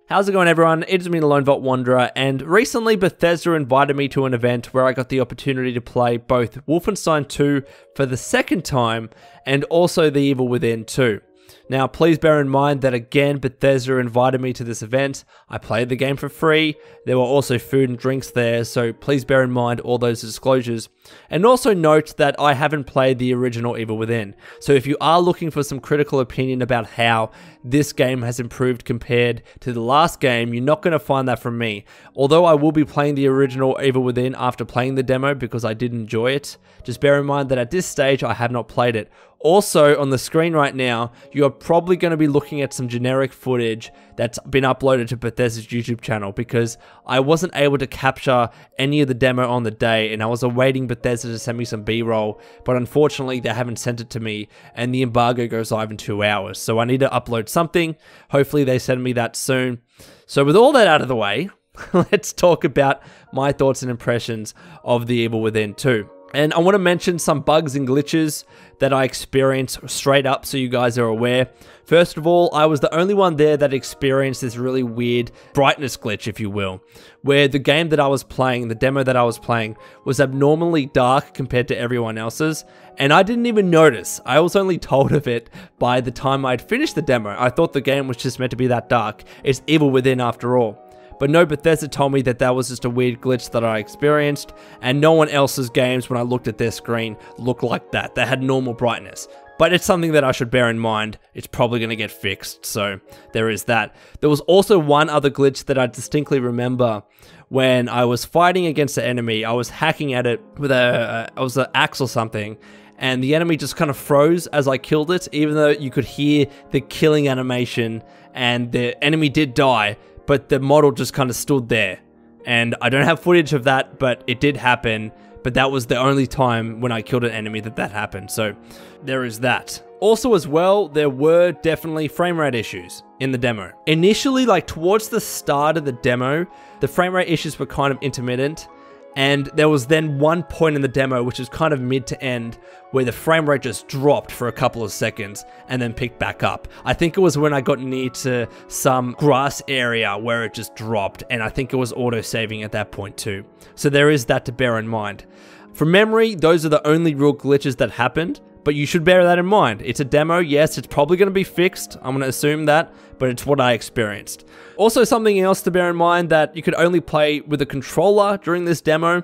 How's it going, everyone? It's me, the Lone Vault Wanderer, and recently Bethesda invited me to an event where I got the opportunity to play both Wolfenstein 2 for the second time, and also The Evil Within 2. Now, please bear in mind that again, Bethesda invited me to this event. I played the game for free. There were also food and drinks there, so please bear in mind all those disclosures. And also note that I haven't played the original Evil Within. So if you are looking for some critical opinion about how this game has improved compared to the last game, you're not going to find that from me. Although I will be playing the original Evil Within after playing the demo because I did enjoy it, just bear in mind that at this stage I have not played it. Also, on the screen right now, you are probably going to be looking at some generic footage that's been uploaded to Bethesda's YouTube channel because I wasn't able to capture any of the demo on the day and I was awaiting Bethesda to send me some B-roll, but unfortunately they haven't sent it to me and the embargo goes live in 2 hours, so I need to upload something. Hopefully they send me that soon. So with all that out of the way, let's talk about my thoughts and impressions of The Evil Within 2. And I want to mention some bugs and glitches that I experienced straight up so you guys are aware. First of all, I was the only one there that experienced this really weird brightness glitch, if you will, where the game that I was playing, the demo that I was playing, was abnormally dark compared to everyone else's, and I didn't even notice. I was only told of it by the time I'd finished the demo. I thought the game was just meant to be that dark. It's Evil Within after all. But no, Bethesda told me that that was just a weird glitch that I experienced, and no one else's games, when I looked at their screen, looked like that. They had normal brightness. But it's something that I should bear in mind. It's probably going to get fixed, so there is that. There was also one other glitch that I distinctly remember when I was fighting against the enemy. I was hacking at it with an axe or something, and the enemy just kind of froze as I killed it, even though you could hear the killing animation, and the enemy did die. But the model just kind of stood there. And I don't have footage of that, but it did happen. But that was the only time when I killed an enemy that happened. So there is that. Also as well, there were definitely frame rate issues in the demo. Initially, like towards the start of the demo, the frame rate issues were kind of intermittent. And there was then one point in the demo, which is kind of mid to end, where the frame rate just dropped for a couple of seconds and then picked back up. I think it was when I got near to some grass area where it just dropped, and I think it was auto-saving at that point too. So there is that to bear in mind. From memory, those are the only real glitches that happened, but you should bear that in mind. It's a demo, yes, it's probably going to be fixed, I'm going to assume that, but it's what I experienced. Also, something else to bear in mind, that you could only play with a controller during this demo.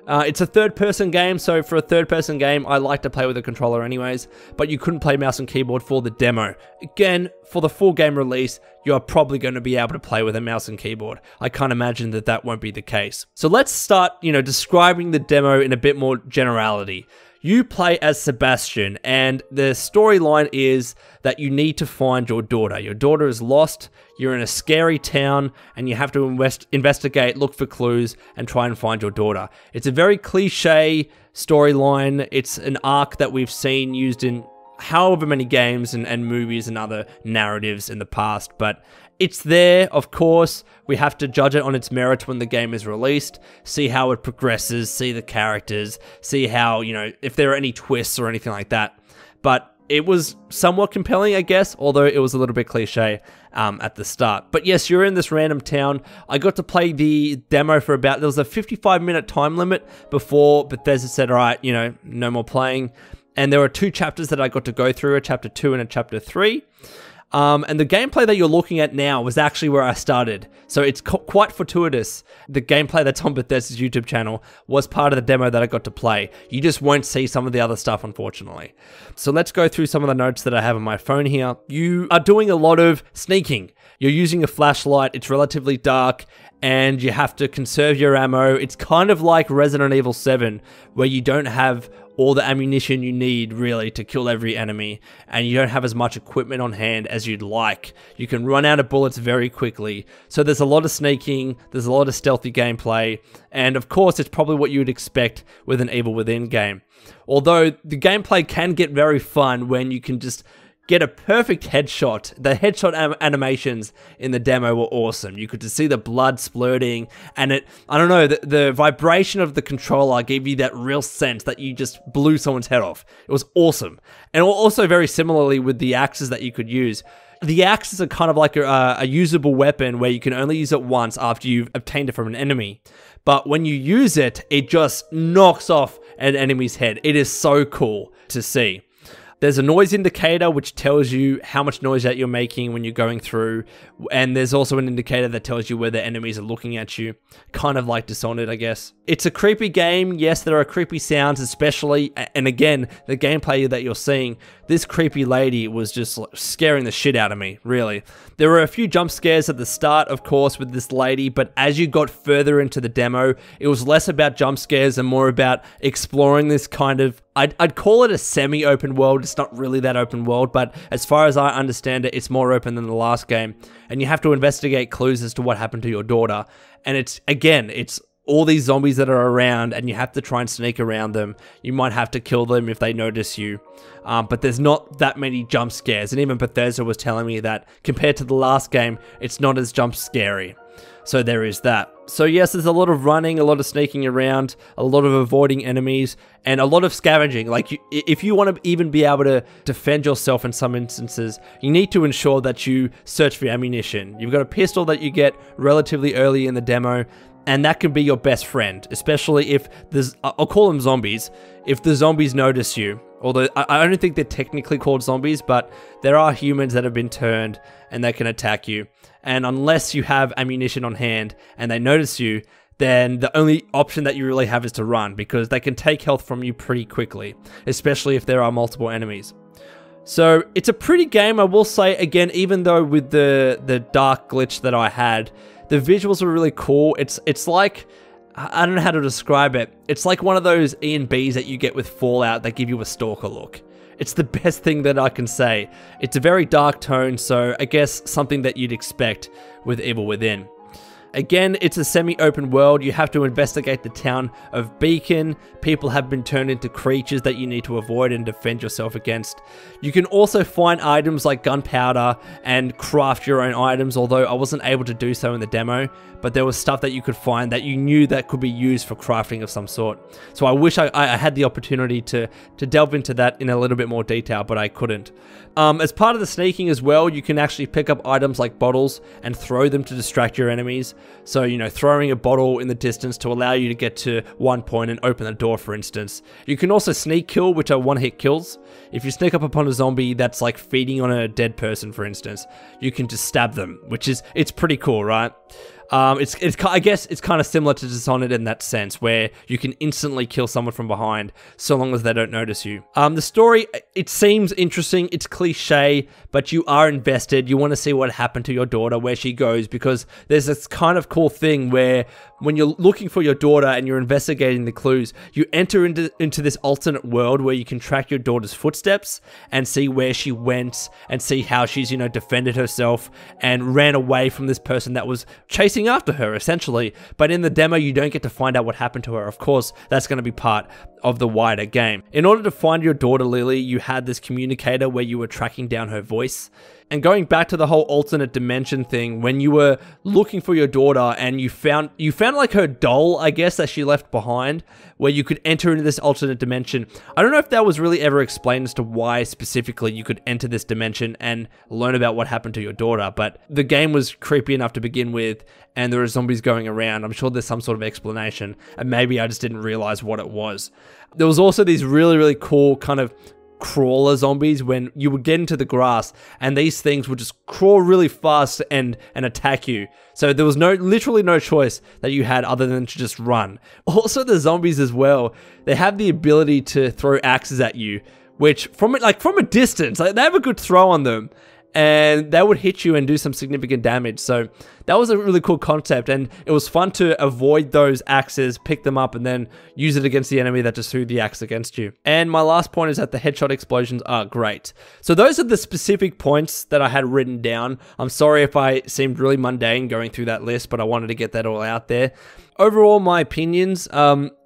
It's a third-person game, so for a third-person game, I like to play with a controller anyways, but you couldn't play mouse and keyboard for the demo. Again, for the full game release, you're probably going to be able to play with a mouse and keyboard. I can't imagine that that won't be the case. So let's start, describing the demo in a bit more generality. You play as Sebastian, and the storyline is that you need to find your daughter. Your daughter is lost, you're in a scary town, and you have to investigate, look for clues, and try and find your daughter. It's a very cliche storyline. It's an arc that we've seen used in however many games and movies and other narratives in the past, but it's there, of course. We have to judge it on its merits when the game is released, see how it progresses, see the characters, see how, if there are any twists or anything like that. But it was somewhat compelling, I guess, although it was a little bit cliche at the start. But yes, you're in this random town. I got to play the demo for there was a 55-minute time limit before Bethesda said, all right, no more playing. And there were 2 chapters that I got to go through, a chapter 2 and a chapter 3. And the gameplay that you're looking at now was actually where I started. So it's quite fortuitous. The gameplay that's on Bethesda's YouTube channel was part of the demo that I got to play. You just won't see some of the other stuff, unfortunately. So let's go through some of the notes that I have on my phone here. You are doing a lot of sneaking. You're using a flashlight. It's relatively dark, and you have to conserve your ammo. It's kind of like Resident Evil 7, where you don't have all the ammunition you need, really, to kill every enemy, and you don't have as much equipment on hand as you'd like. You can run out of bullets very quickly, so there's a lot of sneaking, there's a lot of stealthy gameplay, and of course, it's probably what you would expect with an Evil Within game. Although, the gameplay can get very fun when you can just get a perfect headshot. The headshot animations in the demo were awesome. You could just see the blood splurting, and I don't know, the vibration of the controller gave you that real sense that you just blew someone's head off. It was awesome. And also very similarly with the axes that you could use, the axes are kind of like a usable weapon where you can only use it once after you've obtained it from an enemy. But when you use it, it just knocks off an enemy's head. It is so cool to see. There's a noise indicator which tells you how much noise that you're making when you're going through, and there's also an indicator that tells you whether enemies are looking at you, kind of like Dishonored, I guess. It's a creepy game. Yes, there are creepy sounds, especially, and again, the gameplay that you're seeing, this creepy lady was just scaring the shit out of me, really. There were a few jump scares at the start, of course, with this lady, but as you got further into the demo, it was less about jump scares and more about exploring this kind of, I'd call it a semi-open world. It's not really that open world, but as far as I understand it, it's more open than the last game. And you have to investigate clues as to what happened to your daughter. And it's all these zombies that are around, and you have to try and sneak around them. You might have to kill them if they notice you. But there's not that many jump scares. And even Bethesda was telling me that compared to the last game, it's not as jump scary. So there is that. So yes, there's a lot of running, a lot of sneaking around, a lot of avoiding enemies, and a lot of scavenging. Like, if you want to even be able to defend yourself in some instances, you need to ensure that you search for ammunition. You've got a pistol that you get relatively early in the demo, and that can be your best friend, especially if there's, I'll call them zombies, if the zombies notice you. Although, I don't think they're technically called zombies, but there are humans that have been turned and they can attack you. And unless you have ammunition on hand and they notice you, then the only option that you really have is to run, because they can take health from you pretty quickly, especially if there are multiple enemies. So it's a pretty game, I will say. Again, even though with the dark glitch that I had, the visuals were really cool. It's like, I don't know how to describe it. It's like one of those E&Bs that you get with Fallout that give you a stalker look. It's the best thing that I can say. It's a very dark tone, so I guess something that you'd expect with Evil Within. Again, it's a semi-open world. You have to investigate the town of Beacon. People have been turned into creatures that you need to avoid and defend yourself against. You can also find items like gunpowder and craft your own items, although I wasn't able to do so in the demo, but there was stuff that you could find that you knew that could be used for crafting of some sort. So I wish I had the opportunity to delve into that in a little bit more detail, but I couldn't. As part of the sneaking as well, you can actually pick up items like bottles and throw them to distract your enemies. So, you know, throwing a bottle in the distance to allow you to get to one point and open the door, for instance. You can also sneak kill, which are one-hit kills. If you sneak up upon a zombie that's like feeding on a dead person, for instance, you can just stab them, which is, it's pretty cool, right? I guess it's kind of similar to Dishonored in that sense, where you can instantly kill someone from behind so long as they don't notice you. The story, it seems interesting, it's cliche, but you are invested. You want to see what happened to your daughter, where she goes, because there's this kind of cool thing where when you're looking for your daughter and you're investigating the clues, you enter into this alternate world where you can track your daughter's footsteps and see where she went and see how she's, you know, defended herself and ran away from this person that was chasing after her, essentially. But in the demo, you don't get to find out what happened to her. Of course, that's going to be part of the wider game. In order to find your daughter, Lily, you had this communicator where you were tracking down her voice. And going back to the whole alternate dimension thing, when you were looking for your daughter and you found like her doll, I guess, that she left behind, where you could enter into this alternate dimension. I don't know if that was really ever explained as to why specifically you could enter this dimension and learn about what happened to your daughter, but the game was creepy enough to begin with, and there are zombies going around. I'm sure there's some sort of explanation, and maybe I just didn't realize what it was. There was also these really, really cool kind of crawler zombies when you would get into the grass, and these things would just crawl really fast and attack you. So there was literally no choice that you had other than to just run. Also, the zombies as well, they have the ability to throw axes at you, which from a distance, like, they have a good throw on them, and they would hit you and do some significant damage. So that was a really cool concept, and it was fun to avoid those axes, pick them up, and then use it against the enemy that just threw the axe against you. And my last point is that the headshot explosions are great. So those are the specific points that I had written down. I'm sorry if I seemed really mundane going through that list, but I wanted to get that all out there. Overall, my opinions,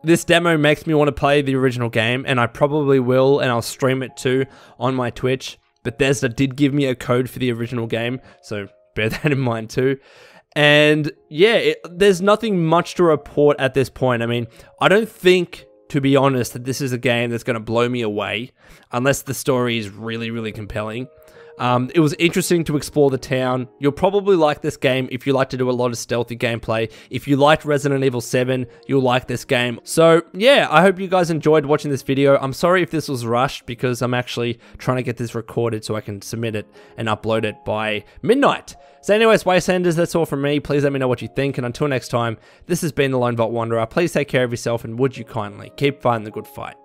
this demo makes me want to play the original game, and I probably will, and I'll stream it too on my Twitch. Bethesda did give me a code for the original game, so bear that in mind too. And yeah, there's nothing much to report at this point. I mean, I don't think, to be honest, that this is a game that's going to blow me away, unless the story is really, really compelling. It was interesting to explore the town. You'll probably like this game if you like to do a lot of stealthy gameplay. If you liked Resident Evil 7, you'll like this game. So yeah, I hope you guys enjoyed watching this video. I'm sorry if this was rushed because I'm actually trying to get this recorded so I can submit it and upload it by midnight. So anyways, Wastelanders, that's all from me. Please let me know what you think, and until next time, this has been the Lone Vault Wanderer. Please take care of yourself, and would you kindly keep fighting the good fight.